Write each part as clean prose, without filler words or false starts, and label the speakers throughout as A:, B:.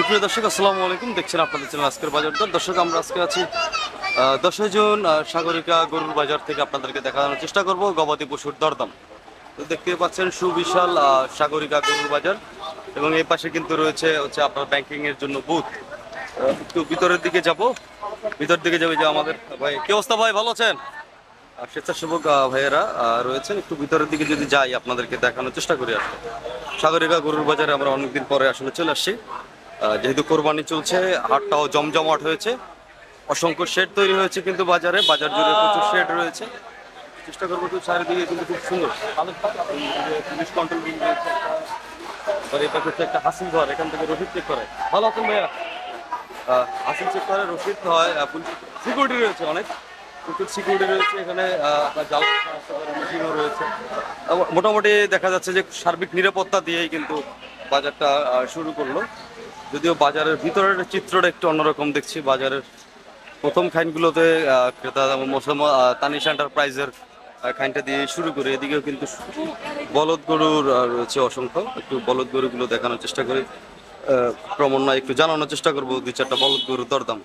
A: সুপ্রিয় দর্শক, আসসালামু আলাইকুম। দেখছেন আপনাদের চ্যানেল আজকের বাজার দর। দর্শক, আমরা আজকে আছি 10 জুন সাগরিকা গরুর বাজার থেকে আপনাদেরকে দেখানোর চেষ্টা করব গবাদি পশুর দরদাম। তো দেখতে পাচ্ছেন সুবিশাল সাগরিকা গরুর বাজার, এবং এই পাশে কিন্তু রয়েছে আপনার ব্যাংকিং এর জন্য বুথ। একটু ভিতরের দিকে যাব, ভিতর দিকে যাবে যে আমাদের ভাই। কি অবস্থা ভাই, ভালো আছেন? স্বেচ্ছাসেবক ভাইয়েরা রয়েছেন। একটু ভিতরের দিকে যদি যাই আপনাদেরকে দেখানোর চেষ্টা করি। আসলে সাগরিকা গরুর বাজারে আমরা অনেকদিন পরে আসলে চলে আসছি, যেহেতু কোরবানি চলছে, হাটটাও জমজমাট হয়েছে, অসংখ্য শেড তৈরি হয়েছে কিন্তু বাজারে, বাজার জুড়ে প্রচুর শেড রয়েছে। চেষ্টা করবো একটু চারিদিকে, কিন্তু খুব সুন্দর পুলিশ কন্ট্রোল রুম রয়েছে, এটা হচ্ছে একটা হাসিল ঘর, এখান থেকে রসিদ চেক করে। ভালো আছেন ভাইয়া? হাসিল চেক করে, রসিদ হয়, সিকিউরিটি রয়েছে, অনেক প্রচুর সিকিউরিটি রয়েছে এখানে, জাল মেশিনও রয়েছে। মোটামুটি দেখা যাচ্ছে যে সার্বিক নিরাপত্তা দিয়েই কিন্তু বাজারটা শুরু করলো। যদিও বাজারের ভিতরের চিত্রটা একটু অন্যরকম দেখছি। বাজারের প্রথম খাইনগুলোতে ক্রেতা তানিশ এন্টারপ্রাইজের খাইনটা দিয়ে শুরু করে, এদিকেও কিন্তু বলদ গরুর রয়েছে অসংখ্য। একটু বলদ গরুগুলো দেখানোর চেষ্টা করি, ক্রমান্বয়ে একটু জানানোর চেষ্টা করবো 2-4টা বলদ গরুর দরদাম।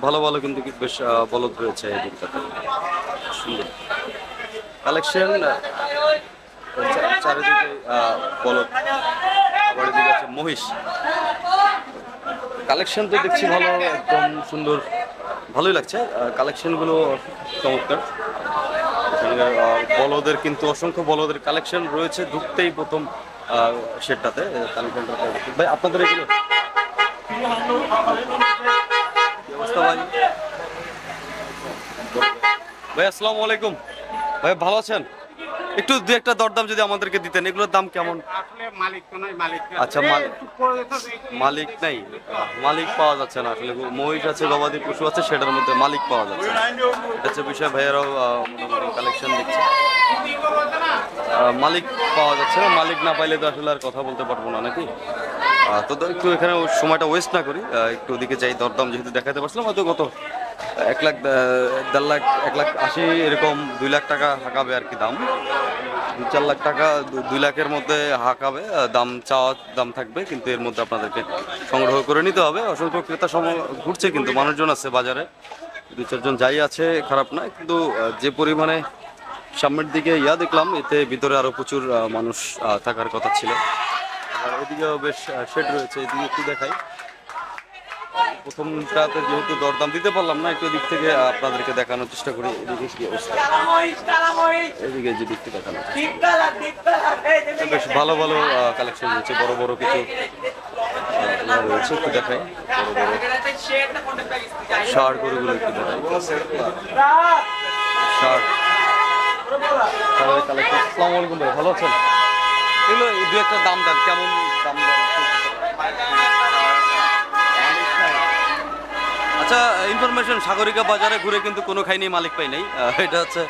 A: ভালো ভালো কিন্তু বেশ বলদ রয়েছে এই দিকটাতে, সুন্দর কালেকশন, চারিদিকে বলদ। আবার এদিকে আছে মহিষ, কালেকশন তো দেখছি ভালো, একদম সুন্দর, ভালোই লাগছে কালেকশনগুলো, চমৎকার। বলদের কিন্তু অসংখ্য বলদের কালেকশন রয়েছে ঢুকতেই প্রথম শেডটাতে। ভাই আপনাদের এগুলো অবস্থা ভাই? ভাই আসসালামু আলাইকুম। ভাই ভালো আছেন? একটু 2-1টা দরদাম যদি আমাদেরকে দিতেন। এগুলোর দাম কেমন? আচ্ছা, মালিক নাই, মালিক পাওয়া যাচ্ছে না আসলে। মহিষ আছে, গবাদি পশু আছে, সেটার মধ্যে মালিক পাওয়া যাচ্ছে না। এটা হচ্ছে বিষয়। ভাইয়েরাও মোটামুটি কালেকশন দিচ্ছে, মালিক পাওয়া যাচ্ছে না। মালিক না পাইলে তো আসলে আর কথা বলতে পারবো না, নাকি? তো একটু এখানে সময়টা ওয়েস্ট না করি, একটু ওদিকে যাই। দরদাম যেহেতু দেখাতে পারছিলাম, হয়তো কত 1 লাখ, 1.5 লাখ, 1,80,000 এরকম, 2 লাখ টাকা হাঁকাবে আর কি দাম। 2-4 লাখ টাকা, 2 লাখের মধ্যে হাঁকাবে দাম, চাওয়া দাম থাকবে, কিন্তু এর মধ্যে আপনাদেরকে সংগ্রহ করে নিতে হবে। অসংখ্য ক্রেতা ঘুরছে, কিন্তু মানুষজন আছে বাজারে, 2-4 জন যাই আছে, খারাপ না। কিন্তু যে পরিমাণে সামনের দিকে দেখলাম, এতে ভিতরে আরো প্রচুর মানুষ থাকার কথা ছিল। আর এদিকেও বেশ শেড রয়েছে, এদিকে একটু দেখাই। প্রথমটাতে যেহেতু দরদাম দিতে পারলাম না, একটু দিক থেকে আপনাদেরকে দেখানোর চেষ্টা করি। এদিকে কি অবস্থা, এদিকে যে দিকটি দেখানো, বেশ ভালো ভালো কালেকশন রয়েছে, বড় বড় কিছু রয়েছে, একটু দেখাই। বড় বড় ষাঁড় গরুগুলো একটু দেখাই, ষাঁড় কালেকশন। আসসালামু আলাইকুম ভাই, ভালো আছেন? এগুলো 2-1টা দাম দেন, কেমন দাম দেন? আচ্ছা, ইনফরমেশন, সাগরিকা বাজারে ঘুরে কিন্তু কোনো খাইনি মালিক পাই নাই, এটা হচ্ছে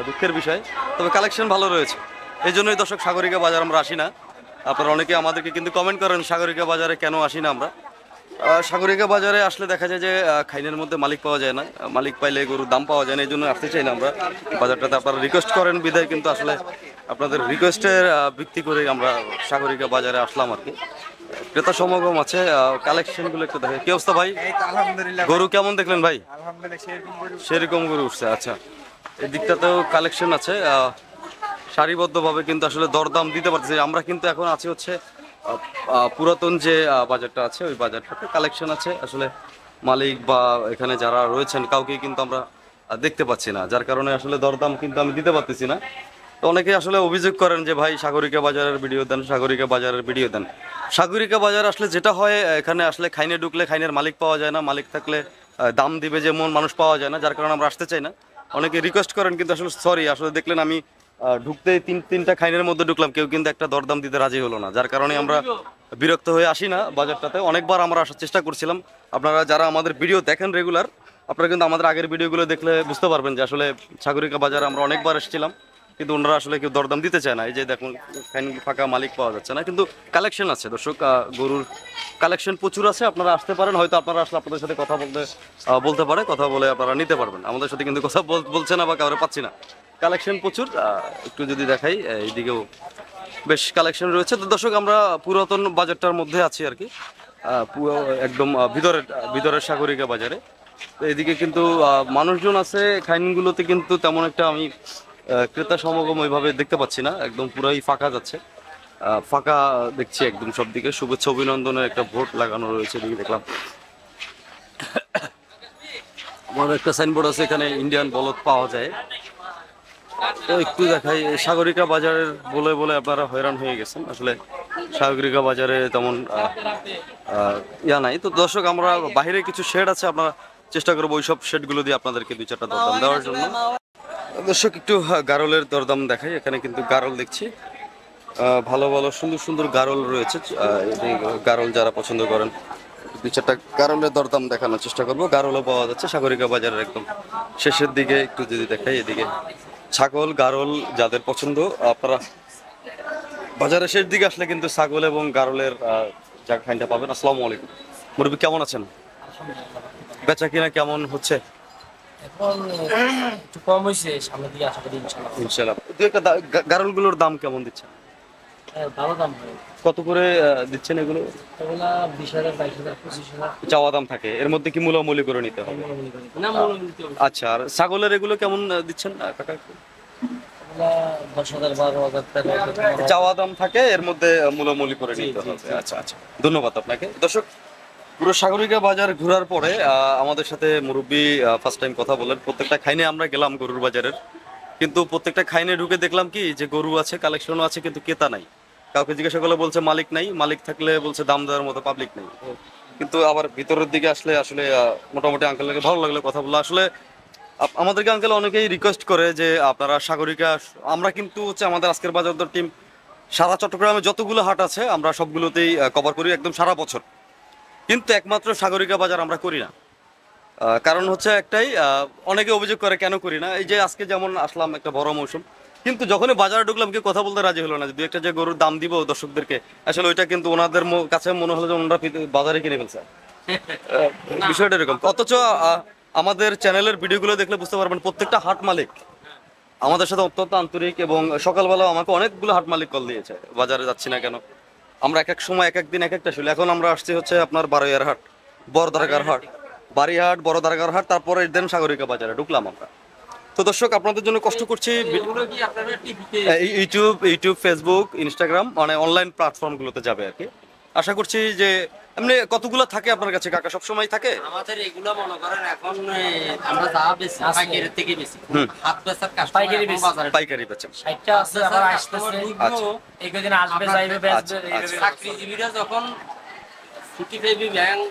A: দুঃখের বিষয়। তবে কালেকশন ভালো রয়েছে, এই জন্যই দর্শক সাগরিকা বাজার আমরা আসি না। আপনারা অনেকে আমাদেরকে কিন্তু কমেন্ট করেন সাগরিকা বাজারে কেন আসি না আমরা। সাগরিকা বাজারে আসলে দেখা যায় যে খাইনের মধ্যে মালিক পাওয়া যায় না, মালিক পাইলে গরুর দাম পাওয়া যায় না, এই জন্য আসতে চাই না আমরা বাজারটাতে। আপনারা রিকোয়েস্ট করেন বিধায় কিন্তু আসলে আপনাদের রিকোয়েস্টের ভিত্তি করে আমরা সাগরিকা বাজারে আসলাম আর কি। ক্রেতা সমাগম আছে, কালেকশনগুলো একটু দেখে। কি অবস্থা ভাই? গরু কেমন দেখলেন ভাই? সেরকম গরু উঠছে। আচ্ছা, এই দিকটাতেও কালেকশন আছে সারিবদ্ধভাবে, কিন্তু আসলে দরদাম দিতে পারতেছি। আমরা কিন্তু এখন আছি হচ্ছে পুরাতন যে বাজারটা আছে, ওই বাজারটাতে কালেকশন আছে। আসলে মালিক বা এখানে যারা রয়েছেন কাউকেই কিন্তু আমরা দেখতে পাচ্ছি না, যার কারণে আসলে দরদাম কিন্তু আমি দিতে পারতেছি না। তো অনেকে আসলে অভিযোগ করেন যে ভাই সাগরিকা বাজারের ভিডিও দেন, সাগরিকা বাজারের ভিডিও দেন। সাগরিকা বাজার আসলে যেটা হয়, এখানে আসলে খাইনে ঢুকলে খাইনের মালিক পাওয়া যায় না, মালিক থাকলে দাম দিবে যেমন মানুষ পাওয়া যায় না, যার কারণে আমরা আসতে চাই না। অনেকে রিকোয়েস্ট করেন, কিন্তু আসলে সরি, আসলে দেখলেন আমি ঢুকতে 3-3টা খাইনের মধ্যে ঢুকলাম, কেউ কিন্তু একটা দরদাম দিতে রাজি হলো না, যার কারণে আমরা বিরক্ত হয়ে আসি না বাজারটাতে। অনেকবার আমরা আসার চেষ্টা করছিলাম। আপনারা যারা আমাদের ভিডিও দেখেন রেগুলার, আপনারা কিন্তু আমাদের আগের ভিডিওগুলো দেখলে বুঝতে পারবেন যে আসলে সাগরিকা বাজারে আমরা অনেকবার এসেছিলাম, কিন্তু ওনারা আসলে কেউ দরদাম দিতে চায় না। এই যে দেখুন, ফাঁকা, মালিক পাওয়া যাচ্ছে না, কিন্তু কালেকশন আছে দর্শক, গরুর কালেকশন প্রচুর আছে। আপনারা আসতে পারেন, হয়তো আপনারা আসলে আপনাদের সাথে কথা বলতে পারে, কথা বলে আপনারা নিতে পারবেন। আমাদের সাথে কিন্তু কথা বলছে না বা কাউরে পাচ্ছি না। কালেকশন প্রচুর, একটু যদি দেখাই, এইদিকেও বেশ কালেকশন রয়েছে। তো দর্শক, আমরা পুরাতন বাজারটার মধ্যে আছি আর কি। পুরো একদম ভিতরের সাগরিকা বাজারে। তো এদিকে কিন্তু মানুষজন আছে খাইনগুলোতে, কিন্তু তেমন একটা আমি ক্রেতা সমাগম ওইভাবে দেখতে পাচ্ছি না, একদম পুরাই ফাঁকা যাচ্ছে। ফাঁকা দেখছি একদম সব দিকে। শুভেচ্ছা অভিনন্দনের একটা বোর্ড লাগানো রয়েছে এদিকে দেখলাম। আমার একটা সাইনবোর্ড আছে, এখানে ইন্ডিয়ান বলদ পাওয়া যায়। তো একটু দেখাই সাগরিকা বাজারের বলে বলে আপনারা হয়রান হয়ে গেছেন। আসলে সাগরিকা বাজারে তেমন ইয়া নাই। তো দর্শক, আমরা বাইরে কিছু শেড আছে, আপনারা চেষ্টা করবো ওইসব শেডগুলো দিয়ে আপনাদেরকে 2-4টা দরদাম দেওয়ার জন্য। দর্শক, একটু গারলের দরদাম দেখাই। এখানে কিন্তু গারল দেখছি, ভালো ভালো সুন্দর সুন্দর গারল রয়েছে। গারল যারা পছন্দ করেন, 2-4টা গারলের দরদাম দেখানোর চেষ্টা করবো। গারলও পাওয়া যাচ্ছে সাগরিকা বাজারের একদম শেষের দিকে। একটু যদি দেখাই এদিকে ছাগল, গারল যাদের পছন্দ, আপনারা বাজারের শেষ দিকে আসলে কিন্তু ছাগল এবং গারলের খাইনটা পাবেন। আসসালামু আলাইকুম মুরব্বী, কেমন আছেন? বেচা কিনা কেমন হচ্ছে?
B: এখন একটু কম হয়েছে, সামনের দিকে আশা করি ইনশাআল্লাহ।
A: ইনশাআল্লাহ। দু একটা গারলগুলোর দাম কেমন দিচ্ছেন?
B: হ্যাঁ, ভালো দাম হয়।
A: কত করে দিচ্ছেন এগুলো?
B: এগুলা 20,000, 22,000, 25,000
A: চাওয়া দাম থাকে, এর মধ্যে কি মূলামূলি করে নিতে হবে?
B: না, মূল্য নিতে হবে।
A: আচ্ছা, আর ছাগলের এগুলো কেমন দিচ্ছেন কাকা?
B: এগুলা 10,000, 12,000, 13,000
A: চাওয়া দাম থাকে, এর মধ্যে মূলামূলি করে নিতে হবে। আচ্ছা আচ্ছা, ধন্যবাদ আপনাকে। দর্শক, পুরো সাগরিকা বাজার ঘোরার পরে আমাদের সাথে মুরব্বী ফার্স্ট টাইম কথা বলেন। প্রত্যেকটা খাইনে আমরা গেলাম গরুর বাজারের, কিন্তু প্রত্যেকটা খাইনে ঢুকে দেখলাম কি যে গরু আছে, কালেকশনও আছে, কিন্তু ক্রেতা নাই। কাউকে জিজ্ঞাসা করলে বলছে মালিক নাই, মালিক থাকলে বলছে দাম দেওয়ার মতো পাবলিক নেই। কিন্তু আবার ভিতরের দিকে আসলে আসলে মোটামুটি আঙ্কেলকে ভালো লাগলো কথা বললো। আসলে আমাদেরকে আঙ্কেল অনেকেই রিকোয়েস্ট করে যে আপনারা সাগরিকা, আমরা কিন্তু হচ্ছে আমাদের আজকের বাজার দর টিম সারা চট্টগ্রামে যতগুলো হাট আছে আমরা সবগুলোতেই কভার করি একদম সারা বছর, কিন্তু একমাত্র সাগরিকা বাজার আমরা করি না। কারণ হচ্ছে একটাই, অনেকে অভিযোগ করে কেন করি না। এই যে আজকে যেমন আসলাম, একটা বড় মৌসুম, কিন্তু যখনই বাজারে ঢুকলাম কেউ কথা বলতে রাজি হলো না। যে 2-1টা যে গরুর দাম দিব দর্শকদেরকে, আসলে ওইটা কিন্তু ওনাদের কাছে মনে হলো যে ওনারা বাজারে কিনে ফেলছে। বিষয়টা এরকম। অথচ আমাদের চ্যানেলের ভিডিওগুলো দেখলে বুঝতে পারবেন প্রত্যেকটা হাট মালিক আমাদের সাথে অত্যন্ত আন্তরিক, এবং সকালবেলা আমাকে অনেকগুলো হাট মালিক কল দিয়েছে বাজারে যাচ্ছি না কেন। আমরা এক এক সময় এক এক দিন এক একটা শুনি। এখন আমরা আসছি হচ্ছে আপনার বারোয়ার হাট, বড় দরগার হাট, বাড়িহাট, বড় দরগার হাট, তারপরে দেন সাগরিকা বাজারে ঢুকলাম আমরা। তো দর্শক, আপনাদের জন্য কষ্ট করছি। ইউটিউব, ফেসবুক, ইনস্টাগ্রাম, মানে অনলাইন প্ল্যাটফর্মগুলোতে যাবে আর কি। আশা করছি যে এমনি কতগুলো থাকে আপনার কাছে কাকা? সব সময় থাকে
C: আমাদের এগুলো মনে করেন এখন আমরা যা বেশি পাইকারি থেকে বেশি হাত বেচার কাস্টমার
B: পাইকারি বেশি,
C: বাজারে
A: পাইকারি বেচেন।
B: 60টা আছে, আবার আসতেছে।
A: আচ্ছা,
B: এই কদিন আসবে, যাইবে, বেচবে, এইভাবে।
C: চাকরিজীবীরা যখন ছুটি পাইবে, ব্যাংক,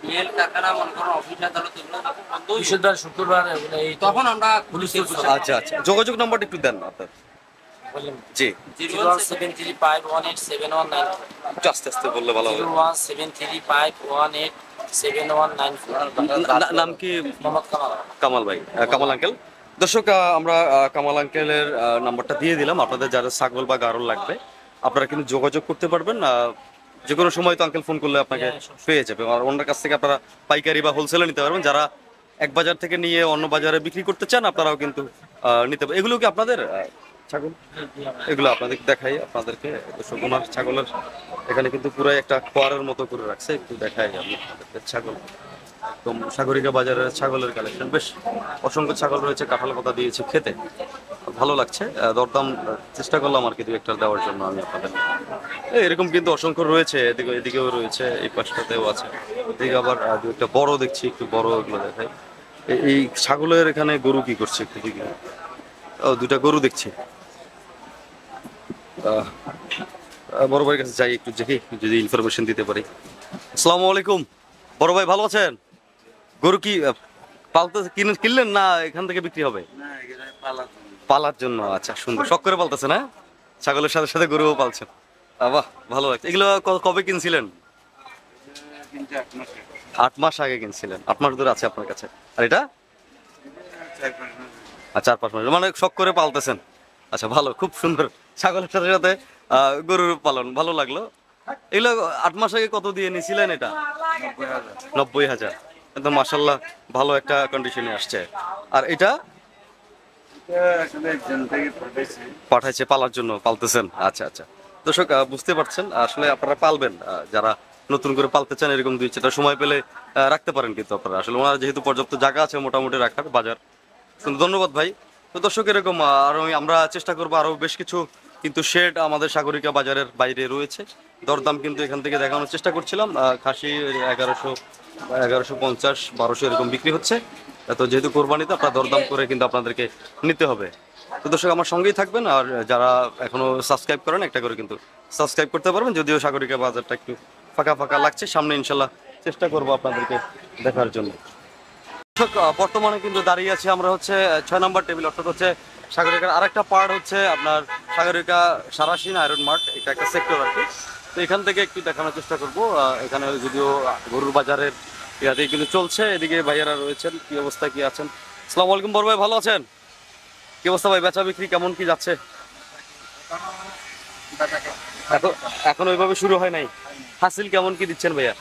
C: মেল, কারখানা, মনে করেন অফিস আদালত এগুলো যখন বন্ধ হইবে,
B: বৃহস্পতিবার, শুক্রবার এগুলো এই
C: তখন আমরা পুলিশের
A: আচ্ছা আচ্ছা, যোগাযোগ নাম্বারটা একটু দেন আপনার।
B: বললাম।
A: জি,
B: 01735187194,
A: একটু আস্তে আস্তে বললে ভালো হবে।
B: 01735187194।
A: নাম কি?
B: মোহাম্মদ কামাল।
A: কামাল ভাই, কামাল আঙ্কেল। দর্শক, আমরা কামাল আঙ্কেলের নাম্বারটা দিয়ে দিলাম। আপনাদের যারা ছাগল বা গারল লাগবে আপনারা কিন্তু যোগাযোগ করতে পারবেন। যে কোনো সময় তো আঙ্কেল ফোন করলে আপনাকে পেয়ে যাবে। আর ওনার কাছ থেকে আপনারা পাইকারি বা হোলসেলে নিতে পারবেন। যারা এক বাজার থেকে নিয়ে অন্য বাজারে বিক্রি করতে চান আপনারাও কিন্তু নিতে পারবেন। এগুলো কি আপনাদের ছাগল? এগুলো আপনাদের দেখাই আপনাদেরকে। দর্শক, ওনার ছাগলের এখানে কিন্তু পুরাই একটা খোয়ারের মতো করে রাখছে। একটু দেখাই আমি আপনাদেরকে ছাগল। একদম সাগরিকা বাজারের ছাগলের কালেকশন, বেশ অসংখ্য ছাগল রয়েছে। কাঁঠাল পাতা দিয়েছে খেতে, ভালো লাগছে। দরদাম চেষ্টা করলাম আর কি 2-1টা দেওয়ার জন্য আমি আপনাদের। এরকম কিন্তু অসংখ্য রয়েছে, এদিকেও রয়েছে, এই পাশটাতেও আছে। এদিকে আবার 2-1টা বড় দেখছি, একটু বড় এগুলো দেখাই। এই ছাগলের এখানে গরু কি করছে একটু দিকে? ও, 2টা গরু দেখছি। বড় ভাইয়ের কাছে যাই, একটু দেখি যদি ইনফরমেশন দিতে পারি। আসসালামু আলাইকুম বড় ভাই, ভালো আছেন? গরু কি পালতে কিনলেন না এখান থেকে বিক্রি হবে? পালার জন্য। আচ্ছা, সুন্দর, শখ করে পালতেছেন। হ্যাঁ, ছাগলের সাথে সাথে গরুও পালছেন। বাহ, ভালো লাগছে। এগুলো কবে কিনছিলেন? 8 মাস আগে কিনছিলেন। 8 মাস ধরে আছে আপনার কাছে। আর এটা 4-5 মাস, মানে শখ করে পালতেছেন। আচ্ছা, ভালো, খুব সুন্দর। ছাগলের সাথে সাথে গরুর পালন, ভালো লাগলো। এগুলো 8 মাস আগে কত দিয়ে নিয়েছিলেন এটা? 90,000। একদম মাশাআল্লাহ, ভালো একটা কন্ডিশনে আসছে। আর এটা পাঠাইছে পালার জন্য, পালতেছেন। আচ্ছা আচ্ছা, দর্শক বুঝতে পারছেন, আসলে আপনারা পালবেন যারা নতুন করে পালতে চান এরকম 2-4টা সময় পেলে রাখতে পারেন কিন্তু আপনারা। আসলে ওনার যেহেতু পর্যাপ্ত জায়গা আছে মোটামুটি রাখার বাজার। কিন্তু ধন্যবাদ ভাই। তো দর্শক এরকম আরো আমরা চেষ্টা করবো আরো বেশ কিছু কিন্তু শেড আমাদের সাগরিকা বাজারের বাইরে রয়েছে। দরদাম কিন্তু এখান থেকে দেখানোর চেষ্টা করছিলাম। খাসি 1150, 1200 এরকম বিক্রি হচ্ছে। তো যেহেতু কোরবানিতে আপনার দরদাম করে কিন্তু আপনাদেরকে নিতে হবে। তো দর্শক আমার সঙ্গেই থাকবেন, আর যারা এখনো সাবস্ক্রাইব করেন একটা করে কিন্তু সাবস্ক্রাইব করতে পারবেন। যদিও সাগরিকা বাজারটা একটু ফাঁকা ফাঁকা লাগছে, সামনে ইনশাল্লাহ চেষ্টা করবো আপনাদেরকে দেখার জন্য। দর্শক বর্তমানে কিন্তু দাঁড়িয়ে আছি আমরা হচ্ছে 6 নম্বর টেবিল, অর্থাৎ হচ্ছে সাগরিকার আরেকটা পার্ট হচ্ছে আপনার সাগরিকা সারাসিন আয়রন মার্ট, এটা একটা সেক্টর আর কি। তো এখান থেকে একটু দেখানোর চেষ্টা করবো। এখানে যদিও গরুর বাজারের ইয়াতেই কিন্তু চলছে। এদিকে ভাইয়ারা রয়েছেন, কি অবস্থা কি আছেন? আসসালামু আলাইকুম বড় ভাই, ভালো আছেন? কি অবস্থা ভাই, বেচা বিক্রি কেমন কি যাচ্ছে? এখন ওইভাবে শুরু হয় নাই। হাসিল কেমন কি দিচ্ছেন ভাইয়া?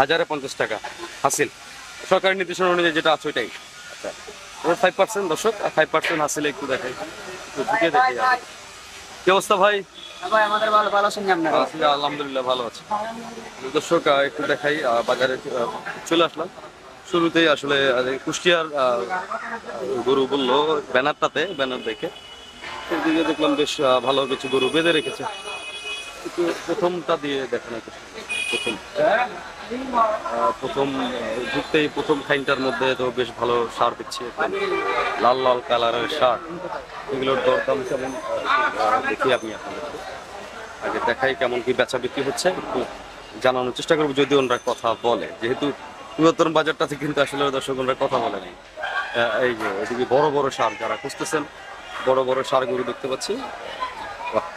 A: 1050 টাকা হাসিল, সরকারি নির্দেশনা অনুযায়ী যেটা আছে ওইটাই। আচ্ছা 5% দর্শক, 5% হাসিলে একটু দেখাই, একটু ঢুকে দেখি। কি অবস্থা ভাই? আলহামদুলিল্লাহ ভালো আছে। দর্শক একটু দেখাই, বাজারে চলে আসলাম। শুরুতেই আসলে কুষ্টিয়ার গরু বললো ব্যানারটাতে, ব্যানার দেখে এদিকে দেখলাম বেশ ভালো কিছু গরু বেঁধে রেখেছে। একটু প্রথমটা দিয়ে দেখানোর চেষ্টা করি। প্রথম ঢুকতেই প্রথম খাইনটার মধ্যে তো বেশ ভালো সার দিচ্ছে, লাল লাল কালারের সার। এগুলোর দরদাম কেমন দেখি আমি আপনাদেরকে আগে দেখাই, কেমন কি বেচা বিক্রি হচ্ছে একটু জানানোর চেষ্টা করবো, যদি ওনারা কথা বলে। যেহেতু পুরাতন বাজারটাতে কিন্তু আসলে দর্শক ওনারা কথা বলে নাই। এই যে এদিকে বড় বড় সার যারা খুঁজতেছেন, বড় বড় সার গরু দেখতে পাচ্ছি। বাহ,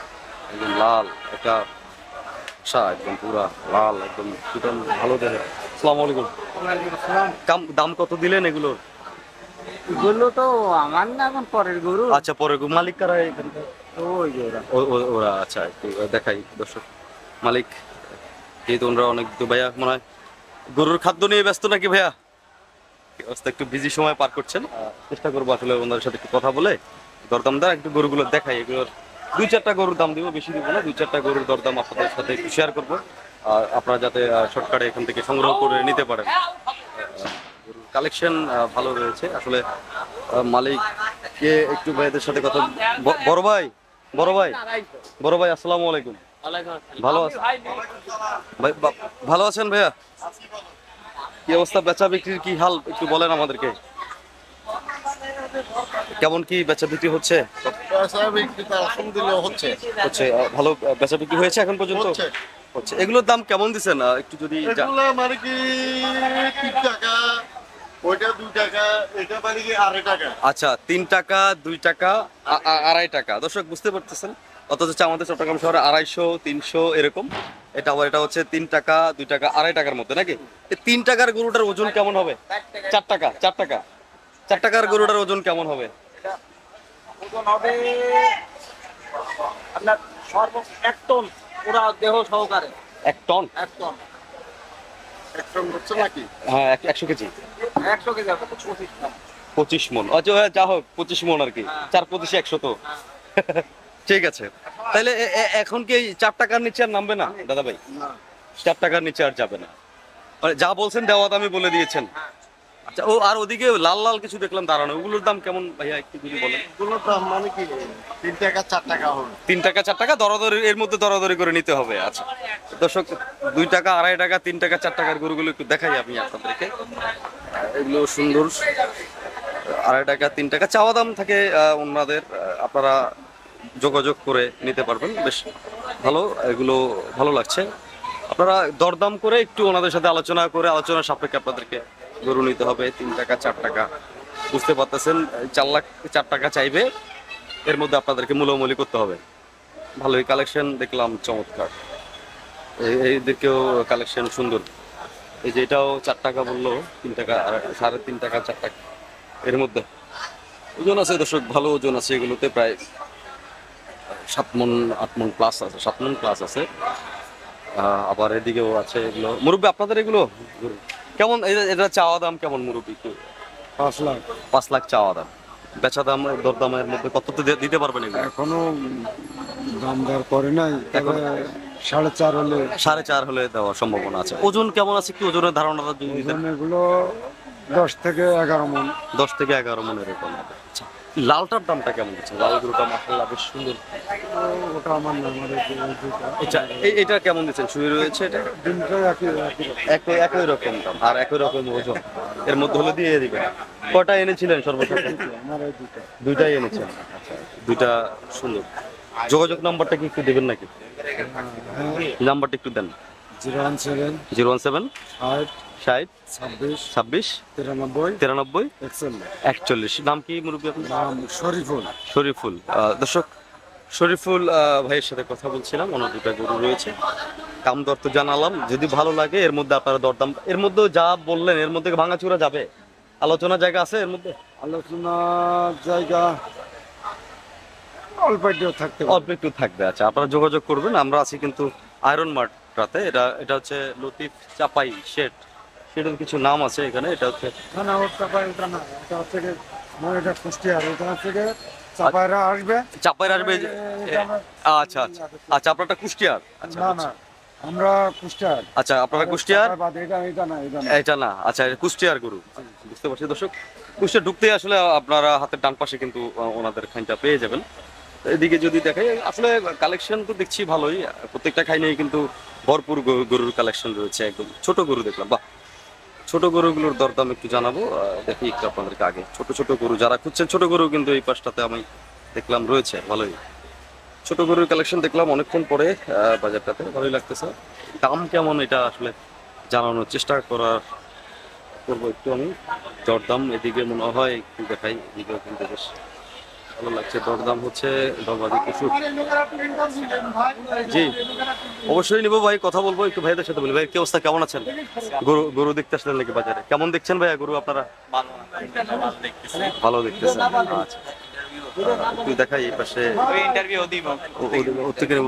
A: একদম লাল একটা সার, একদম পুরা লাল, একদম সুতরাং ভালো দেখে। আসসালামু আলাইকুম। দাম কত দিলেন এগুলোর?
B: এগুলো তো আমার না, এখন পরের গরু।
A: আচ্ছা পরে মালিক কারা এখানকার?
B: ওই যে ওরা।
A: ওরা আচ্ছা একটু দেখাই দর্শক। মালিক যেহেতু ওনারা অনেক তো ভাইয়া মনে হয় গরুর খাদ্য নিয়ে ব্যস্ত নাকি ভাইয়া? অবস্থা একটু বিজি সময় পার করছেন। চেষ্টা করবো আসলে ওনাদের সাথে একটু কথা বলে দরদাম দেওয়া, একটু গরুগুলো দেখাই। এগুলোর 2-4টা গরুর দাম দিব, বেশি দিব না। 2-4টা গরুর দরদাম আপনাদের সাথে একটু শেয়ার করবো, আর আপনারা যাতে শর্টকাটে এখান থেকে সংগ্রহ করে নিতে পারেন। গরুর কালেকশন ভালো রয়েছে আসলে। মালিককে একটু ভাইদের সাথে কথা। বড় ভাই, বড় ভাই, বড় ভাই আসসালামু আলাইকুম। ভালো আছেন ভাই? ভালো আছেন ভাইয়া? কি অবস্থা, বেচা বিক্রির কি হাল একটু বলেন আমাদেরকে। কেমন কি বেচা বিক্রি হচ্ছে? হচ্ছে ভালো বেচা বিক্রি হয়েছে এখন পর্যন্ত? হচ্ছে। এগুলোর দাম কেমন দিচ্ছেন একটু যদি?
D: মানে কি 3 টাকা, ওইটা 2 টাকা, এটা মানে কি 2.5 টাকা।
A: আচ্ছা 3 টাকা, 2 টাকা, 2.5 টাকা। দর্শক বুঝতে পারতেছেন, অথচ হচ্ছে আমাদের চট্টগ্রাম শহরে 250, 300 এরকম। এটা হচ্ছে 3 টাকা, 2 টাকা, 2.5 টাকার মধ্যে নাকি? এই 3 টাকার গরুটার ওজন কেমন হবে? 4 টাকা, 4 টাকা, 4 টাকার গরুটার ওজন কেমন হবে?
B: ওজন হবে আপনার সর্বোচ্চ 1 টন, পুরা দেহ সহকারে।
A: 1 টন?
B: 1 টন।
D: 1 টন হচ্ছে নাকি?
A: হ্যাঁ 100 কেজি।
B: 100 কেজি হবে, 25 টন।
A: 25 মন। আচ্ছা যা হোক 25 মন আর কি। 4-25 100 তো। ঠিক আছে, তাহলে এখন কি 4 টাকার নিচে আর নামবে না দাদা ভাই? 4 টাকার নিচে আর যাবে না, মানে যা বলছেন দেওয়া দামই বলে দিয়েছেন। আচ্ছা ও আর ওদিকে লাল লাল কিছু দেখলাম দাঁড়ানো, ওগুলোর দাম কেমন ভাইয়া একটু যদি বলেন।
D: এগুলোর দাম মানে কি 3 টাকা 4 টাকা হবে।
A: 3 টাকা 4 টাকা দরাদরি, এর মধ্যে দরাদরি করে নিতে হবে। আচ্ছা দর্শক 2 টাকা, 2.5 টাকা, 3 টাকা, 4 টাকার গরুগুলো একটু দেখাই আমি আপনাদেরকে। এগুলো সুন্দর। 2.5 টাকা, 3 টাকা চাওয়া দাম থাকে ওনাদের। আপনারা যোগাযোগ করে নিতে পারবেন, বেশ ভালো। এগুলো ভালো লাগছে। আপনারা দরদাম করে একটু ওনাদের সাথে আলোচনা করে, আলোচনার সাপেক্ষে আপনাদেরকে গরু নিতে হবে। 3 টাকা 4 টাকা বুঝতে পারতেছেন, 4 টাকা চাইবে, এর মধ্যে আপনাদেরকে মূল্যমূল্য করতে হবে। ভালোই কালেকশন দেখলাম, চমৎকার। এই দিকেও কালেকশন সুন্দর। এই যে এটাও 4 টাকা বললো, 3 টাকা, 3.5 টাকা, 4 টাকা এর মধ্যে ওজন আছে দর্শক, ভালো ওজন আছে এগুলোতে। প্রায় 7 মন 8 মন প্লাস আছে, 7 মন প্লাস আছে। আবার এদিকেও আছে এগুলো। মুরব্বী আপনাদের এগুলো কেমন? এটা চাওয়া দাম কেমন মুরব্বী?
D: 5 লাখ।
A: 5 লাখ চাওয়া দাম। বেচা দাম দরদামের মধ্যে কত দিতে পারবেন এগুলো?
D: এখনো দাম দর করে নাই, তবে
E: 4.5 হলে
A: 4.5 হলে দেওয়ার সম্ভাবনা আছে। ওজন কেমন আছে, কি ওজনের ধারণাটা যদি দিতেন?
E: এগুলো 10 থেকে 11 মন।
A: 10 থেকে 11 মন এরকম। আচ্ছা, লালটার দামটা কেমন দিচ্ছেন? লাল গরুটা মাশাআল্লাহ বেশ সুন্দর।
E: ওটা আমার না, আমাদের দুইটা।
A: আচ্ছা, এটা কেমন দিচ্ছেন? শুয়ে রয়েছে এটা
E: তিনটা একই
A: একই রকম দাম আর একই রকম ওজন, এর মধ্যে হলে দিয়ে দিবেন। কয়টা এনেছিলেন সর্বশেষ?
E: আমার এই দুইটা।
A: দুইটাই এনেছেন। আচ্ছা, দুইটা সুন্দর। যোগাযোগ নাম্বারটা কি একটু দেবেন নাকি? নাম্বারটা একটু দেন।
E: 017
A: 017
E: 60
A: 60
E: 26
A: 26
E: 93
A: 93
E: 41।
A: 41। নাম কি মুরব্বী আপনার?
E: নাম শরীফুল।
A: শরীফুল। দর্শক, শরীফুল ভাইয়ের সাথে কথা বলছিলাম, ওনার দুটা গরু রয়েছে। দাম দর তো জানালাম, যদি ভালো লাগে এর মধ্যে আপনারা দরদাম, এর মধ্যে যা বললেন এর মধ্যে ভাঙাচুরা যাবে, আলোচনা জায়গা আছে এর মধ্যে?
E: আলোচনা জায়গা অল্প একটু থাকতে পারে।
A: অল্প একটু থাকবে। আচ্ছা, আপনারা যোগাযোগ করবেন। আমরা আছি কিন্তু আয়রন মার্টটাতে। এটা হচ্ছে লতিফ চাপাই শেড, সেটার কিছু নাম আছে এখানে। এটা হচ্ছে
E: না না, ওটা পাই, ওটা না, এটা হচ্ছে কি, এটা কুষ্টিয়ার, ওটা হচ্ছে কি চাপায়রা আসবে।
A: চাপাইর আসবে। আচ্ছা আচ্ছা আচ্ছা, আপনারটা কুষ্টিয়ার? আচ্ছা
E: না না, আমরা কুষ্টিয়ার।
A: আচ্ছা, আপনারা কুষ্টিয়ার?
E: চাপাই বাদ, এটা না, এটা না।
A: এটা না। আচ্ছা, এটা কুষ্টিয়ার গরু। বুঝতে পারছি দর্শক। কুষ্টিয়া ঢুকতে আসলে আপনারা হাতের ডান পাশে কিন্তু ওনাদের খাইনটা পেয়ে যাবেন। এদিকে যদি দেখাই, আসলে কালেকশন তো দেখছি ভালোই, প্রত্যেকটা খাইনেই কিন্তু ভরপুর গরুর কালেকশন রয়েছে। একদম ছোট গরু দেখলাম, বাহ, ছোট গরুগুলোর দরদাম একটু জানাবো। দেখি একটু আপনাদেরকে আগে ছোট ছোট গরু যারা খুঁজছেন, ছোট গরু কিন্তু এই পাশটাতে আমি দেখলাম রয়েছে ভালোই। ছোট গরুর কালেকশন দেখলাম অনেকক্ষণ পরে বাজারটাতে, ভালোই লাগতেছে। দাম কেমন এটা আসলে জানানোর চেষ্টা করবো একটু আমি। দরদাম এদিকে মনে হয় একটু দেখাই, এদিকেও কিন্তু বেশ ভালো লাগছে। দরদাম হচ্ছে গবাদি পশু। জি, অবশ্যই নিবো ভাই, কথা বলবো একটু ভাইদের সাথে। বলি ভাই, কি অবস্থা, কেমন আছেন? গরু দেখতে আসলেন নাকি বাজারে? কেমন দেখছেন ভাইয়া গরু আপনারা? ভালো দেখতেছেন। আচ্ছা, একটু দেখাই এই পাশে।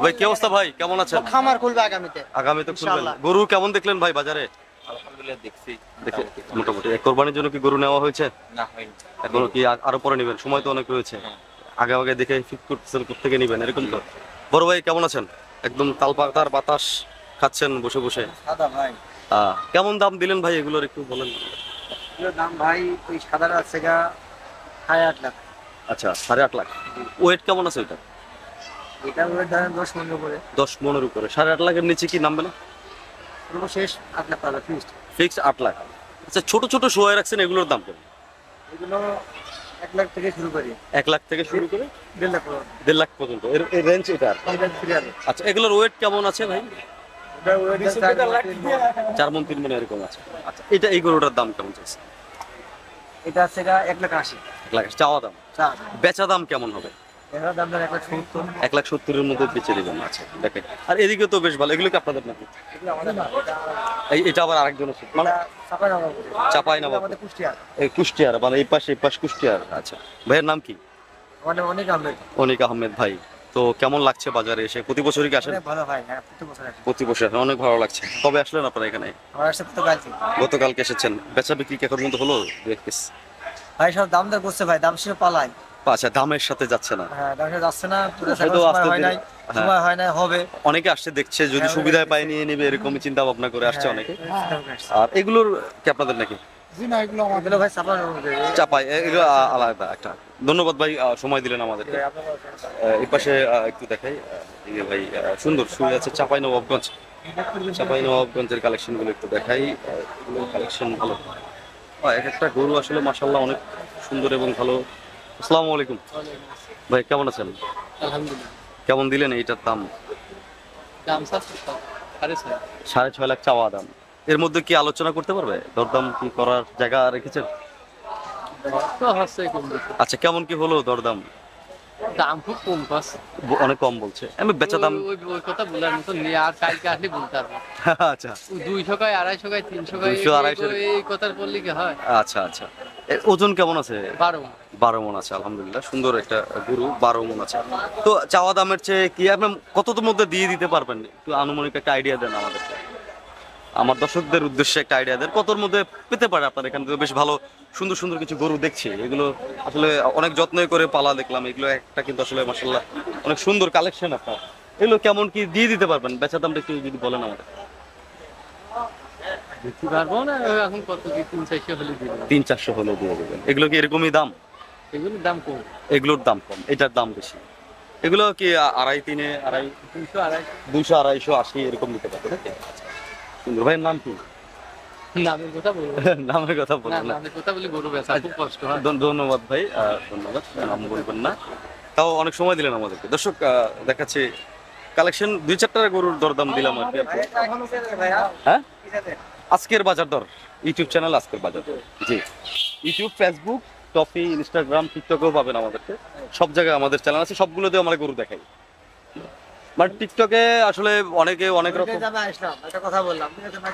A: ভাই কি অবস্থা ভাই, কেমন আছেন?
F: খামার খুলবে আগামীতে।
A: আগামীতে খুলবেন। গরু কেমন দেখলেন ভাই বাজারে?
C: আলহামদুলিল্লাহ দেখছি।
A: দেখে মোটামুটি। কোরবানির জন্য কি গরু নেওয়া হয়েছে?
C: না হয়নি।
A: এখনো কি আরো পরে নেবেন? সময় তো অনেক রয়েছে। আগে আগে দেখে ফিট করতেছেন কোথেকে নেবেন, এরকম তো। বড় ভাই কেমন আছেন? একদম তালপাতার বাতাস খাচ্ছেন বসে বসে।
F: সাদা ভাই,
A: কেমন দাম দিলেন ভাই এগুলোর একটু বলেন।
F: এগুলোর দাম ভাই ওই সাদাটা আছে গা 8.5 লাখ।
A: আচ্ছা, 8.5 লাখ। ওয়েট কেমন আছে ওইটা?
F: এটা ওই ধরেন 10 মন করে।
A: 10 মনের উপরে। 8.5 লাখের নিচে কি নামবে না?
F: সর্বশেষ 8 লাখ টাকা ফিক্সড।
A: ফিক্স 8 লাখ। আচ্ছা, ছোট ছোট শোয়া রাখছেন, এগুলোর দাম কেমন?
F: এগুলো 1 লাখ থেকে শুরু করি,
A: 1 লাখ থেকে শুরু করে
F: 1.5 লাখ পর্যন্ত।
A: 1.5 লাখ পর্যন্ত এর রেঞ্জ এটা।
F: এটা ক্লিয়ার।
A: আচ্ছা, এগুলোর ওয়েট কেমন আছে ভাই?
F: এটা ওই
A: 4 মন 3 মন এরকম আছে। আচ্ছা, এই গরুটার দাম কেমন চাইছে?
F: এটা আছে গা 1,80,000।
A: 1 লাখ চাওয়া দাম।
F: চা
A: বেচা দাম কেমন হবে?
F: এর দাম ধরে 1,70,000।
A: 1,70,000-এর মধ্যে বেচে দিবেন। আচ্ছা, দেখেন। আর এদিকে তো বেশ ভালো, এগুলো কি আপনাদের নাকি?
F: এগুলো আমাদের না,
A: এটা আবার আরেকজন আছে মানে
F: চাপাই না বাবু।
A: চাপাই না বাবু।
F: আমাদের কুষ্টিয়া।
A: এই কুষ্টিয়ার, মানে এই পাশ কুষ্টিয়ার। আচ্ছা, ভাইয়ের নাম কি?
F: আমাদের অনেক আমরা
A: অনিক আহমেদ ভাই। তো কেমন লাগছে বাজারে এসে? প্রতি বছরই কি আসেন?
F: অনেক ভালো ভাই, হ্যাঁ প্রতি বছর আসে।
A: প্রতি বছর আসেন, অনেক ভালো লাগছে। কবে আসলেন আপনারা এখানে?
F: আমার সাথে তো গাইছি
A: গতকালকে এসেছেন। বেচা বিক্রি কি এখন পর্যন্ত হলো?
F: ভাই, সব দাম দর করছে ভাই, দাম ছিল পালাই।
A: আচ্ছা, দামের সাথে যাচ্ছে না।
F: হ্যাঁ, দাম সাথে যাচ্ছে না, পুরো
A: হয়তো
F: সময়
A: আস্তে
F: হয় নাই,
A: ধীরে-
F: সময় হয় নাই, হবে।
A: অনেকে আসছে দেখছে, যদি সুবিধায় পায় নিয়ে নেবে এরকমই চিন্তা ভাবনা করে আসছে অনেকে।
F: হ্যাঁ,
A: আর এগুলোর কি আপনাদের নাকি?
E: জি না, এগুলো আমাদের।
F: এগুলো ভাই চাপানো
A: চাপাই, এগুলো আলাদা একটা। ধন্যবাদ ভাই, সময় দিলেন আমাদেরকে। এই পাশে একটু দেখাই। এই যে ভাই সুন্দর শুয়ে আছে চাপাই নবাবগঞ্জের কালেকশন গুলো একটু দেখাই। কালেকশন ভালো। এক একটা গরু আসলে মাশাআল্লাহ অনেক সুন্দর এবং ভালো। আসসালামু আলাইকুম ভাই, কেমন আছেন?
F: আলহামদুলিল্লাহ।
A: কেমন দিলেন এইটার দাম?
F: দাম
A: 6.5 লাখ চাওয়া দাম। এর মধ্যে কি আলোচনা করতে পারবে? দরদাম কি করার জায়গা রেখেছেন? আচ্ছা, কেমন কি হলো দরদাম?
F: দাম খুব কম পাচ্ছে,
A: অনেক কম বলছে। আমি বেচা দাম
F: ওই কথা বলার মতো নেই, আর কালকে আসলে বলতে পারবো।
A: আচ্ছা,
F: 200 কয় 250 কয় 300 কয়
A: 200, 250
F: এই কথার বললে কি হয়?
A: আচ্ছা আচ্ছা। ওজন কেমন আছে?
F: 12
A: মন আছে। আলহামদুলিল্লাহ, সুন্দর একটা গরু। 12 মন আছে। তো চাওয়া দামের চেয়ে কি আপনি কতটার মধ্যে দিয়ে দিতে পারবেন? একটু আনুমানিক একটা আইডিয়া দেন আমাদেরকে, আমার দর্শকদের উদ্দেশ্যে একটা আইডিয়া দেন। কতর মধ্যে পেতে পারে আপনার এখানে? তো বেশ ভালো সুন্দর সুন্দর কিছু গরু দেখছি, এগুলো আসলে অনেক যত্ন করে পালা দেখলাম। এগুলো একটা কিন্তু আসলে মাশাআল্লাহ অনেক সুন্দর কালেকশন আপনার। এগুলো কেমন কি দিয়ে দিতে পারবেন? বেচার দামটা একটু যদি বলেন আমাদের।
G: দিতে পারবো না, এখন কত কি 300-400 হলে দিয়ে দেবো।
A: 300-400 হলে দিয়ে দেবেন। এগুলো কি এরকমই দাম?
G: এগুলোর দাম কম,
A: এগুলোর দাম কম, এটার দাম বেশি। এগুলো কি 2.5-3 200-250-80 এরকম দিতে পারবে নাকি? সুন্দর। ভাইয়ের নাম কি?
G: নামের কথা বলবো
A: নামের কথা
G: না,
A: বলবেন না?
G: নামের কথা বলে গরু বেচা খুব কষ্ট হয়।
A: ধন্যবাদ ভাই, ধন্যবাদ। নাম বলবেন না, তাও অনেক সময় দিলেন আমাদেরকে। দর্শক দেখাচ্ছি কালেকশন 2-4টা গরুর দরদাম দিলাম আর কি। হ্যাঁ, আজকের বাজার দর ইউটিউব চ্যানেল আজকের বাজার দর, জি ইউটিউব, ফেসবুক, টপি, ইনস্টাগ্রাম, টিকটকেও পাবেন আমাদেরকে। সব জায়গায় আমাদের চ্যানেল আছে, সবগুলোতেও আমরা গরু দেখাই। মানে টিকটকে আসলে অনেকে অনেক রকম।
F: একটা কথা বললাম,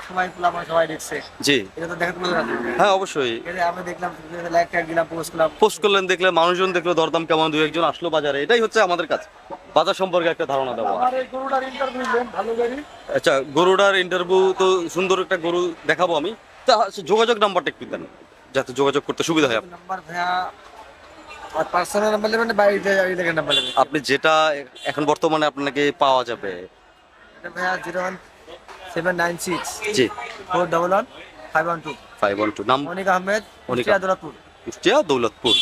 F: সময় পেলাম, সবাই দেখছে,
A: জি
F: এটা তো দেখাতে বলতে পারবো।
A: হ্যাঁ অবশ্যই,
F: আমি দেখলাম লাইক ট্যাগ দিলাম, পোস্ট করলাম,
A: পোস্ট করলেন, দেখলে মানুষজন দেখলো, দরদাম কেমন, 2-1 জন আসলো বাজারে, এটাই হচ্ছে আমাদের কাজ, বাজার সম্পর্কে একটা ধারণা দেওয়া।
E: আমার এই গরুটার ইন্টারভিউ দেন, ভালো গাড়ি।
A: আচ্ছা, গরুটার ইন্টারভিউ তো সুন্দর একটা গরু দেখাবো আমি। তা যোগাযোগ নাম্বারটা একটু দেন, যাতে যোগাযোগ করতে সুবিধা হয়।
F: নাম্বার ভাইয়া আর পার্সোনাল নাম্বার নেবেন না বাড়িতে এই দেখেন নাম্বার নেবেন?
A: আপনি যেটা এখন বর্তমানে আপনাকে পাওয়া যাবে।
F: এটা ভাইয়া 01796
A: জি
F: 411 512
A: 512 নাম।
F: অনিক আহমেদ,
A: অনিক
F: কুষ্টিয়া দৌলতপুর।
A: কুষ্টিয়া দৌলতপুর,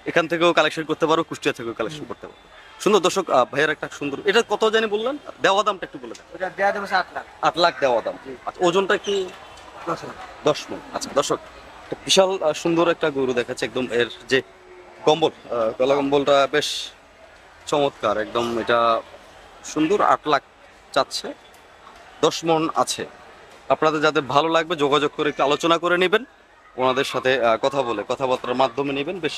A: এখান থেকেও কালেকশন করতে পারো, কুষ্টিয়া থেকেও কালেকশন করতে পারো। সুন্দর। দর্শক ভাইয়ের একটা সুন্দর, এটা কত জানি বললেন, দেওয়া দামটা একটু বলে দেন।
F: ওটা দেয়া দেবো 8 লাখ।
A: 8 লাখ দেওয়া দাম। আচ্ছা, ওজনটা একটু 10 মণ। আচ্ছা দর্শক, একটা বিশাল সুন্দর একটা গরু দেখাচ্ছে, একদম এর যে কম্বল, গলা কম্বলটা বেশ চমৎকার একদম, এটা সুন্দর। 8 লাখ চাচ্ছে, 10 মণ আছে। আপনাদের যাদের ভালো লাগবে যোগাযোগ করে একটু আলোচনা করে নেবেন, ওনাদের সাথে কথা বলে, কথাবার্তার মাধ্যমে নেবেন। বেশ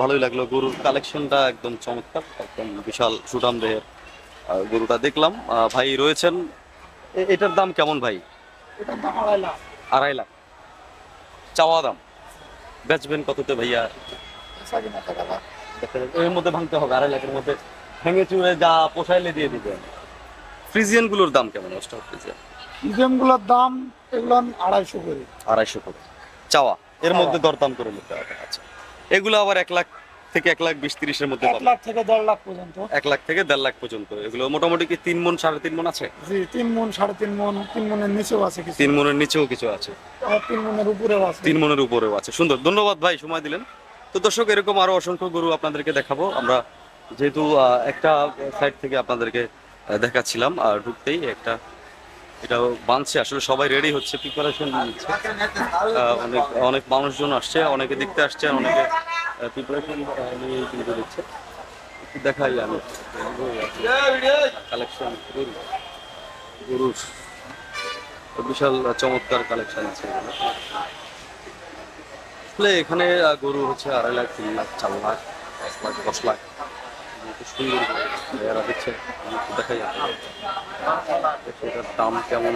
A: ভালোই লাগলো, গরুর কালেকশনটা একদম চমৎকার, একদম বিশাল সুঠাম দেহের গরুটা দেখলাম। ভাই রয়েছেন, এটার দাম কেমন ভাই?
E: এটার দাম 2.5 লাখ।
A: 2.5 লাখ চাওয়া দাম। বেচবেন কততে ভাইয়া? এর মধ্যে ভাঙতে হবে, 2.5 লাখের মধ্যে ভেঙে চুড়ে যা পোষাইলে দিয়ে দিবেন। ফ্রিজিয়ান গুলোর দাম কেমন? ফ্রিজিয়ান
E: ইভিএমগুলোর দাম এগুলো 250 করে।
A: 250 করে চাওয়া, এর মধ্যে দরদাম করে নিতে হবে। আচ্ছা, এগুলো আবার 1 লাখ থেকে 1,20,000-30 এর মধ্যে
E: 1 লাখ থেকে 1.5 লাখ পর্যন্ত।
A: 1 লাখ থেকে 1.5 লাখ পর্যন্ত। এগুলো মোটামুটি কি 3 মণ 3.5 মণ আছে?
E: জি 3 মণ, 3.5 মণ, 3 মণের নিচেও আছে কিছু,
A: 3 মণের নিচেও কিছু আছে,
E: আর 3 মণের উপরেও আছে।
A: 3 মণের উপরেও আছে। সুন্দর, ধন্যবাদ ভাই, সময় দিলেন। তো দর্শক, এরকম আরো অসংখ্য গরু আপনাদেরকে দেখাবো আমরা, যেহেতু একটা সাইড থেকে আপনাদেরকে দেখাচ্ছিলাম, আর ঢুকতেই একটা এটাও বাঁধছে, আসলে সবাই রেডি হচ্ছে, প্রিপারেশন নিচ্ছে। অনেক অনেক মানুষজন আসছে, অনেকে দেখতে আসছে, অনেকে প্রিপারেশন নিয়ে কিন্তু দেখছে। একটু দেখাই আমি কালেকশন গরুর, বিশাল চমৎকার কালেকশন আছে এখানে। আসলে এখানে গরু হচ্ছে 2.5 লাখ, 3 লাখ, 4 লাখ, 5 লাখ, 10 লাখ, সুন্দর এরা দিচ্ছে। দেখাই এটার দাম কেমন।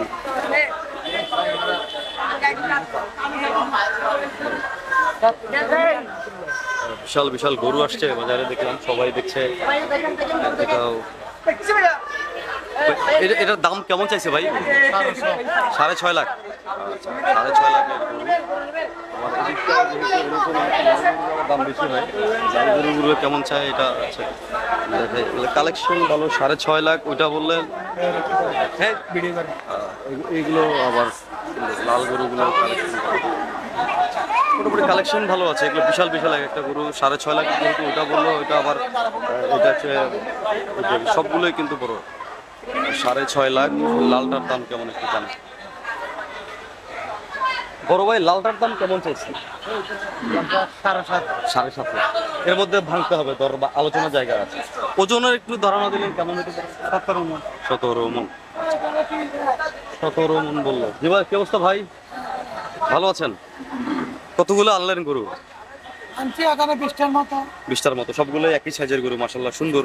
A: বিশাল বিশাল গরু আসছে বাজারে, দেখলাম সবাই দেখছে। এটাও এটার দাম কেমন চাইছে ভাই? 6.5 লাখ। 6.5 লাখের গরু। আমার এদিকটা যেহেতু এরকম দাম বেশি হয়, গরুগুলো কেমন চাই এটা আছে কালেকশন ভালো। 6.5 লাখ ওইটা বললেন। হ্যাঁ, এইগুলো আবার লাল গরুগুলো কালেকশন মোটামুটি কালেকশন ভালো আছে। এগুলো বিশাল বিশাল একটা গরু, 6.5 লাখ যেহেতু ওটা বললো, ওইটা আবার এটা হচ্ছে সবগুলোই কিন্তু বড়। 6.5 লাখ। লালটার দাম কেমন একটু জানেন? বড় ভাই, লালটার দাম কেমন চাইছে? 7.5 লাখ। এর মধ্যে ভাঙতে হবে, দর বা আলোচনার জায়গা আছে। ওজনের একটু ধারণা দিলেন কেমন হতে পারে? 17 মণ। 17 মণ। 17 মণ বললো। জি ভাই, কি অবস্থা ভাই? ভালো আছেন? কতগুলো আনলেন গরু?
E: আনছি এখানে 20টার মতো।
A: 20টার মতো, সবগুলো একই সাইজের গরু। মাশাআল্লাহ, সুন্দর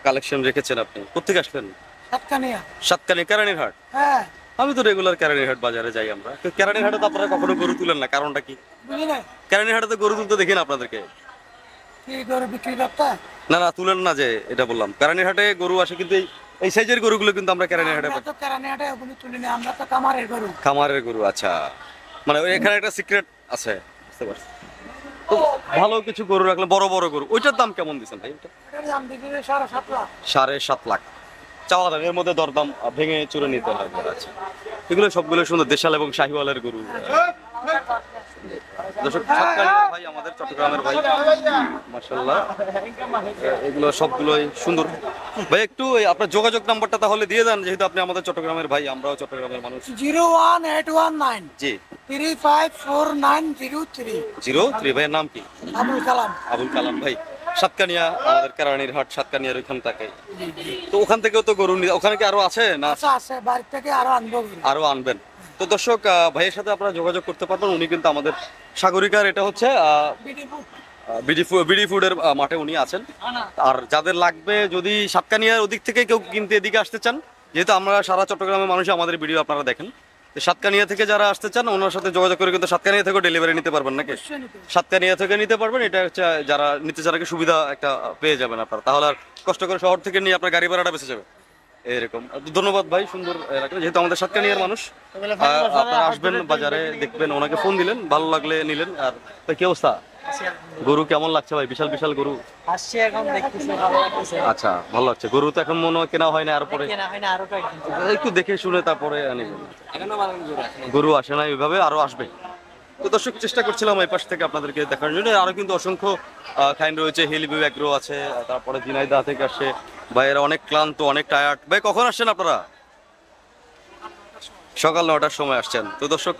A: কালেকশন রেখেছেন আপনি। কোথেকে আসলেন? সাতকানিয়া, কেরানীর হাট।
E: হ্যাঁ,
A: আমি তো রেগুলার কেরানীর হাট বাজারে যাই আমরা। তো কেরানীর হাটে তো আপনারা কখনো গরু তুলেন না, কারণটা কি?
E: বুঝলি না
A: কেরানীর হাটে তো গরু তুলতে দেখি না আপনাদেরকে।
E: কি করে বিক্রি করতে?
A: না না, তুলেন না, যে এটা বললাম। কেরানীর হাটে গরু আসে, কিন্তু এই সাইজের গরুগুলো কিন্তু আমরা কেরানীর হাটে পাই।
E: তো কেরানীহাটে ওগুলো তুলি না, আমরা তো কামারের গরু।
A: খামারের গরু। আচ্ছা, মানে এখানে একটা সিক্রেট আছে, বুঝতে পারছি। তো ভালো কিছু গরু রাখলে, বড় বড় গরু, ওইটার দাম কেমন দিচ্ছেন ভাই?
E: এটার দাম দিবি 7.5 লাখ।
A: 7.5 লাখ চাওয়া দাম, এর মধ্যে দরদাম ভেঙে চুরে নিতে হবে। আচ্ছা, এগুলো সবগুলো সুন্দর দেশাল এবং শাহিওয়ালের গরু। দর্শক সাতকানিয়া ভাই আমাদের চট্টগ্রামের ভাই, মাশাআল্লাহ এগুলো সবগুলোই সুন্দর। ভাই একটু আপনার যোগাযোগ নাম্বারটা তাহলে দিয়ে দেন, যেহেতু আপনি আমাদের চট্টগ্রামের ভাই, আমরাও চট্টগ্রামের মানুষ।
H: 01819
A: জি
H: 354903
A: 03। ভাইয়ের নাম কি?
H: আবুল কালাম।
A: আবুল কালাম ভাই, সাতকানিয়া আমাদের কেরানীর হাট, সাতকানিয়ার ওইখান থেকে। তো ওখান থেকেও তো গরু ওখানে কি আরো আছে না?
H: আছে, বাড়ি থেকে আরো আনবো।
A: আরো আনবেন। তো দর্শক ভাইয়ের সাথে আপনারা যোগাযোগ করতে পারবেন, উনি কিন্তু আমাদের সাগরিকার, এটা হচ্ছে বিডি ফুডের মাঠে উনি আছেন। আর যাদের লাগবে, যদি সাতকানিয়ার ওদিক থেকে কেউ কিনতে এদিকে আসতে চান, যেহেতু আমরা সারা চট্টগ্রামের মানুষ আমাদের ভিডিও আপনারা দেখেন, তো সাতকানিয়া থেকে যারা আসতে চান ওনার সাথে যোগাযোগ করে কিন্তু সাতকানিয়া থেকেও ডেলিভারি নিতে পারবেন নাকি? সাতকানিয়া থেকে নিতে পারবেন, এটা হচ্ছে যারা নিতে চান সুবিধা একটা পেয়ে যাবেন আপনারা, তাহলে আর কষ্ট করে শহর থেকে নিয়ে আপনার গাড়ি ভাড়াটা বেঁচে যাবে এরকম। ধন্যবাদ ভাই, সুন্দর এলাকা, যেহেতু আমাদের সাতকানিয়ার মানুষ। আপনারা আসবেন বাজারে, দেখবেন, ওনাকে ফোন দিলেন, ভালো লাগলে নিলেন। আর কি অবস্থা, গরু কেমন লাগছে ভাই? বিশাল বিশাল গরু
F: আসছে এখন, দেখতেছি ভালো লাগতেছে।
A: আচ্ছা, ভালো লাগছে। গরু তো এখন মনে হয় কেনা হয় না, আর পরে
F: কেনা হয় না, আরো কয়েকদিন
A: একটু দেখে শুনে তারপরে আনিবেন। গরু আসে না এইভাবে, আরো আসবে। তো দর্শক চেষ্টা করছিলাম এই পাশ থেকে আপনাদেরকে দেখানোর জন্য। আরো কিন্তু অসংখ্য খাইন রয়েছে, হিলভিউ অ্যাগ্রো আছে, তারপরে ঝিনাইদহ থেকে আসে ভাইয়েরা, অনেক ক্লান্ত, অনেক টায়ার্ড। ভাই কখন আসছেন আপনারা? সকাল 9টার সময় আসছেন। তো দর্শক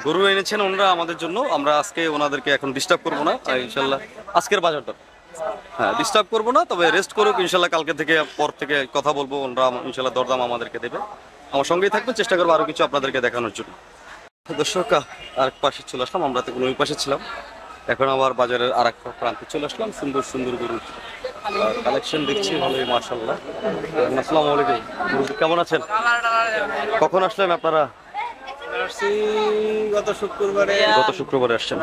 A: গরু এনেছেন ওনারা আমাদের জন্য, আমরা আজকে ওনাদেরকে এখন ডিস্টার্ব করবো না ইনশাল্লাহ। আজকের বাজারটা হ্যাঁ ডিস্টার্ব করবো না, তবে রেস্ট করুক ইনশাল্লাহ। কালকে থেকে পর থেকে কথা বলবো, ওনারা ইনশাল্লাহ দরদাম আমাদেরকে দেবে। আমার সঙ্গেই থাকবে, চেষ্টা করবো আরো কিছু আপনাদেরকে দেখানোর জন্য। দর্শক আর পাশে চলে আসলাম, আমরা তো ওই পাশে ছিলাম, এখন আবার বাজারের আর এক প্রান্তে চলে আসলাম। সুন্দর সুন্দর গরু কালেকশন দেখছি, ভালোই মাশাআল্লাহ। আসসালামু আলাইকুম, কেমন আছেন? কখন আসলেন আপনারা?
F: গত
A: শুক্রবারে আসছেন।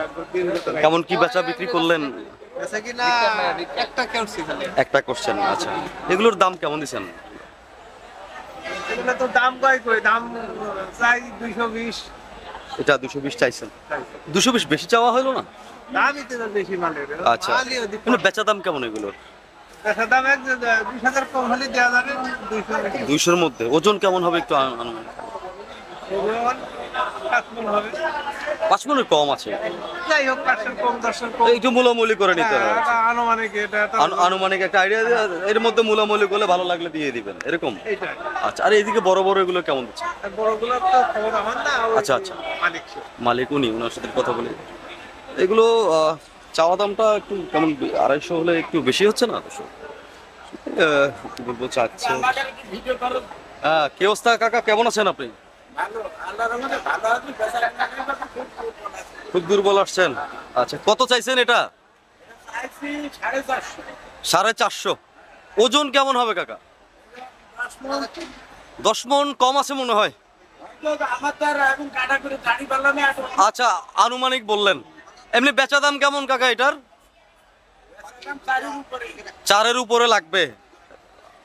A: কেমন কি বেচা বিক্রি করলেন? একটা করছেন। আচ্ছা, এগুলোর দাম কেমন দিচ্ছেন?
F: এগুলো তো দাম কয় দাম চাই 220।
A: এটা 220 চাইছেন? 220 বেশি চাওয়া হলো না?
F: দামই তো বেশি মালের।
A: আচ্ছা, বেচা দাম কেমন এগুলো?
F: বেচা দাম 2000 কম হলে দেওয়া যাবে।
A: 200-এর মধ্যে। ওজন কেমন হবে একটু আনুমানিক? 5 মনের কম আছে।
F: যাই হোক, 500 কম 10 কম
A: একটু মূলামূলি করে নিতে হবে।
F: আনুমানিক, এটা
A: আনুমানিক একটা আইডিয়া, এর মধ্যে মূলামূলি করলে ভালো লাগলে দিয়ে দিবেন এরকম। আচ্ছা, আর এইদিকে বড় বড় এগুলো কেমন দিচ্ছে?
F: বড়গুলো তো খবর আমার না।
A: আচ্ছা আচ্ছা, মালিক উনি, ওনার সাথে কথা বলে। এগুলো চাওয়া দামটা একটু কেমন, 250 হলে একটু বেশি হচ্ছে না? কি বলবো, চাচ্ছে। হ্যাঁ, কি অবস্থা কাকা, কেমন আছেন আপনি? খুব দুর্বল আসছেন। আচ্ছা, কত চাইছেন এটা? 450। ওজন কেমন হবে কাকা? 10 মণ কম আছে মনে হয়। আচ্ছা, আনুমানিক বললেন। এমনি বেচা দাম কেমন কাকা এটার? 4-এর উপরে লাগবে।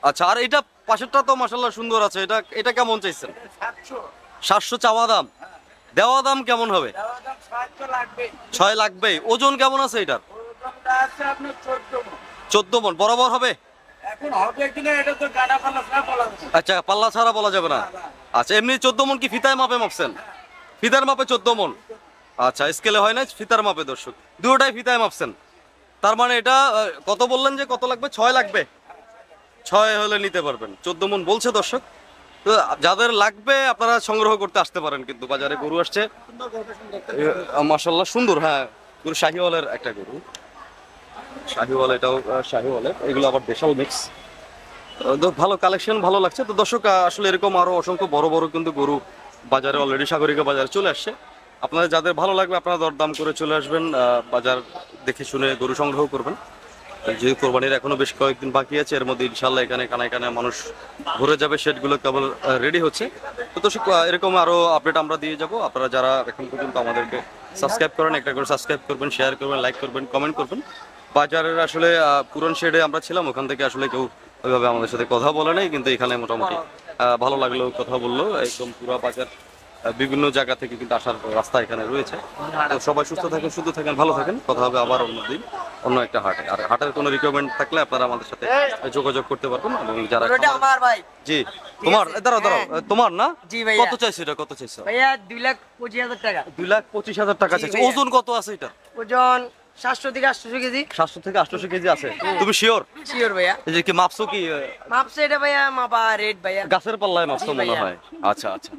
A: আচ্ছা, আর এটা পাশেরটা তো মাশাআল্লাহ সুন্দর আছে, এটা কেমন চাইছেন? 700 চাওয়া দাম। দেওয়া দাম কেমন হবে? 6 লাগবে। ওজন কেমন আছে এটার? 14 মণ। বরাবর হবে? আচ্ছা, পাল্লা ছাড়া বলা যাবে না। আচ্ছা, এমনি 14 মণ কি ফিতায় মাপে মাপছেন? ফিতার মাপে 14 মণ। আচ্ছা, স্কেলে হয় না, ফিতার মাপে। দর্শক দুটোটাই ফিতায় মাপছেন, তার মানে এটা কত বললেন যে কত লাগবে? 6 লাগবে। 6 হলে নিতে পারবেন। 14 মণ বলছে দর্শক। তো যাদের লাগবে আপনারা সংগ্রহ করতে আসতে পারেন, কিন্তু বাজারে গরু আসছে মাশাআল্লাহ সুন্দর। হ্যাঁ, গরু শাহিওয়ালের একটা গরু, শাহিওয়াল, এটাও শাহিওয়ালের। এগুলো আবার দেশাল মিক্স। ভালো কালেকশন, ভালো লাগছে। তো দর্শক আসলে এরকম আরো অসংখ্য বড় বড় কিন্তু গরু বাজারে অলরেডি সাগরিকা বাজারে চলে আসছে। আপনাদের যাদের ভালো লাগবে আপনারা দরদাম করে চলে আসবেন, বাজার দেখে শুনে গরু সংগ্রহ করবেন। যেহেতু কোরবানির এখনো বেশ কয়েকদিন বাকি আছে, এর মধ্যে ইনশাল্লাহ এখানে কানায় কানায় মানুষ ঘুরে যাবে, সেটগুলো কেবল রেডি হচ্ছে। তো দর্শক এরকম আরো আপডেট আমরা দিয়ে যাব। আপনারা যারা এখন পর্যন্ত আমাদেরকে সাবস্ক্রাইব করেন, একটা করে সাবস্ক্রাইব করবেন, শেয়ার করবেন, লাইক করবেন, কমেন্ট করবেন। বাজারের আসলে পুরন শেডে আমরা ছিলাম, ওখান থেকে আসলে কেউ ওইভাবে আমাদের সাথে কথা বলে নাই, কিন্তু এখানে মোটামুটি ভালো লাগলো, কথা বললো। একদম পুরো বাজার বিভিন্ন জায়গা থেকে কিন্তু আসার রাস্তা এখানে রয়েছে। তো সবাই সুস্থ থাকেন, শুদ্ধ থাকেন, ভালো থাকেন। কথা হবে আবার অন্যদিন অন্য একটা হাটে। আর হাটের কোনো রিকোয়ারমেন্ট থাকলে আপনারা আমাদের সাথে যোগাযোগ করতে পারবেন। এবং যারা
F: আমার ভাই
A: জি তোমার দাঁড়াও তোমার না
F: জি ভাইয়া।
A: কত চাইছো এটা, কত চাইছো?
F: ভাইয়া 2,25,000 টাকা।
A: 2,25,000 টাকা চাইছো।
F: ভাইয়া।
A: ওজন কত আছে এটা?
F: ওজন 700 থেকে 800 কেজি।
A: 700 থেকে 800 কেজি আছে। তুমি শিওর?
F: শিওর ভাইয়া।
A: এই যে কি মাপছো কি
F: মাপছে এটা ভাইয়া, মাপা রেট ভাইয়া।
A: গাছের পাল্লায় মাপছো মনে হয়? আচ্ছা আচ্ছা।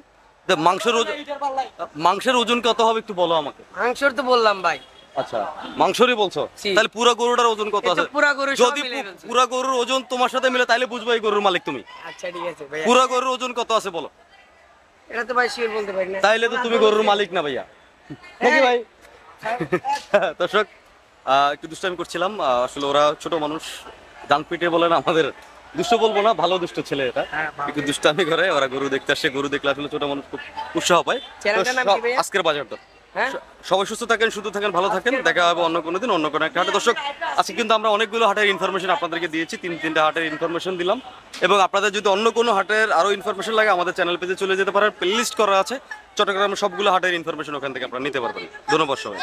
A: তো মাংসের ওজন কত হবে একটু বলো আমাকে।
F: মাংসর তো বললাম ভাই।
A: আচ্ছা মাংসরই বলছো?
F: জি।
A: তাহলে পুরো গরুটার ওজন কত
F: এই তো
A: আছে?
F: পুরা গরু সব
A: যদি
F: মিলে ফেলছে।
A: পুরো গরুর ওজন তোমার সাথে মিলে তাহলে বুঝবো এই গরুর মালিক তুমি।
F: আচ্ছা ঠিক আছে ভাইয়া।
A: পুরো গরুর ওজন কত আছে বলো।
F: এটা তো ভাই শিওর বলতে পারি না।
A: তাইলে তো তুমি গরুর মালিক না ভাইয়া, নাকি ভাই? দর্শক একটু দুষ্টামি করছিলাম। আসলে ওরা ছোট মানুষ, জান পিটে বলে না, আমাদের দুষ্ট বলবো না, ভালো দুষ্ট ছেলে এটা। একটু দুষ্টামি করে ওরা গরু দেখতে আসে। গরু দেখলে আসলে ছোট মানুষ খুব উৎসাহ পায়। তো
F: চ্যানেলটার নাম কি ভাইয়া?
A: আজকের বাজারটা
F: হ্যাঁ
A: সবাই সুস্থ থাকেন, শুধু থাকেন, ভালো থাকেন। দেখা হবে অন্য কোনো দিন অন্য কোনো একটা হাটে। দর্শক আজকে কিন্তু আমরা অনেকগুলো হাটের ইনফরমেশন আপনাদেরকে দিয়েছি, তিনটা হাটের ইনফরমেশন দিলাম। এবং আপনাদের যদি অন্য কোনো হাটের আরো ইনফরমেশন লাগে আমাদের চ্যানেল পেজে চলে যেতে পারেন, প্লে লিস্ট করা আছে চট্টগ্রামের সবগুলো হাটের ইনফরমেশন ওখান থেকে আপনারা নিতে পারবেন। ধন্যবাদ সবাই।